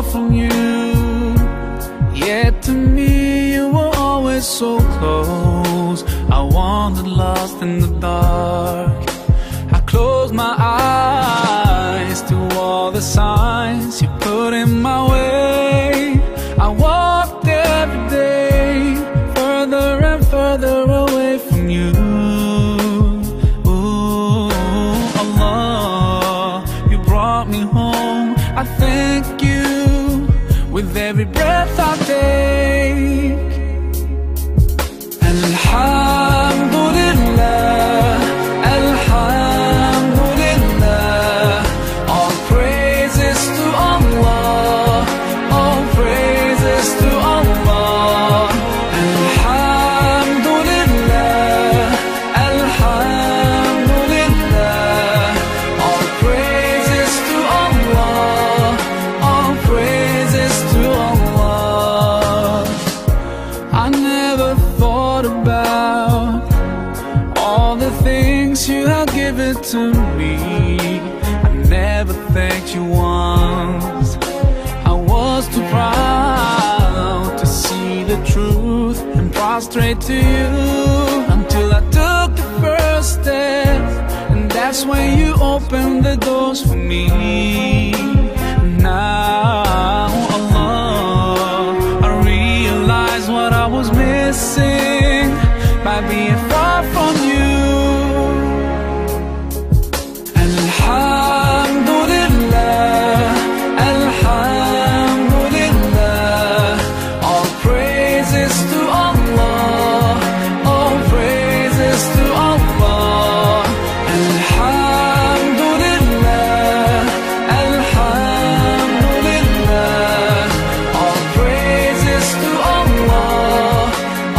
far from you, yet to me you were always so close. I wandered lost in the dark. I closed my eyes to all the signs you put in my way. I walked every day further and further away from you. Ooh, Allah, you brought me home. I thank you with every breath I take. Alhamdulillah, Alhamdulillah, all praises to Allah, all praises to Allah. Alhamdulillah, Alhamdulillah, all praises to Allah, all praises to Allah. I never thought about all the things you have given to me. I never thanked you once. I was too proud to see the truth and prostrate to you, until I took the first step, and that's when you opened the doors for me. Now, Allah, I realize what I was missing by being far from you. Alhamdulillah, Alhamdulillah, all praises to Allah, all praises to Allah. Alhamdulillah, Alhamdulillah, all praises to Allah,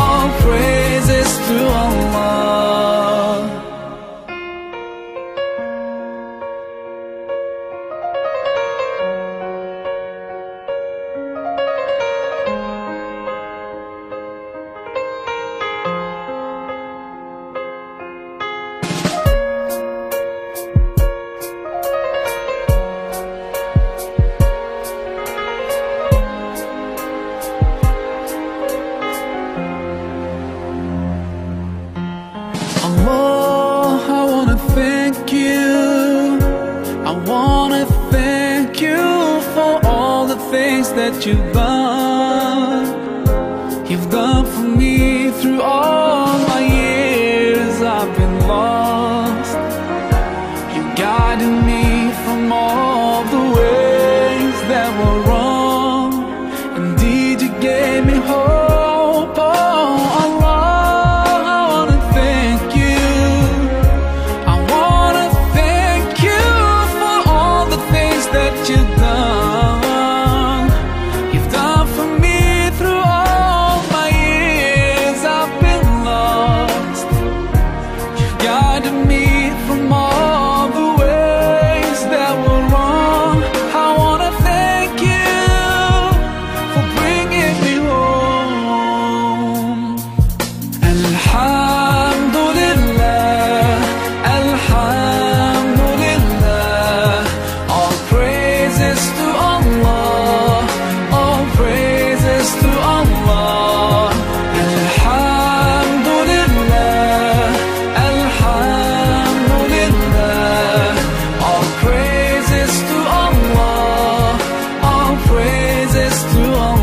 all praises to Allah. Allah, I wanna thank you. I wanna thank you for all the things that you've done. You've done for me through all my years I've been lost. You guided me from all the ways that were wrong. Indeed, you gave me hope. Oh, Allah, I wanna thank you. I wanna thank you for all the things that you've done. You've done for me through all my years I've been lost. You've guided me from all the ways that were wrong. I wanna thank you for bringing me home. Alhamdulillah, Alhamdulillah, all praises to Allah, all praises to Allah. Alhamdulillah, Alhamdulillah, all praises to Allah, all praises to Allah.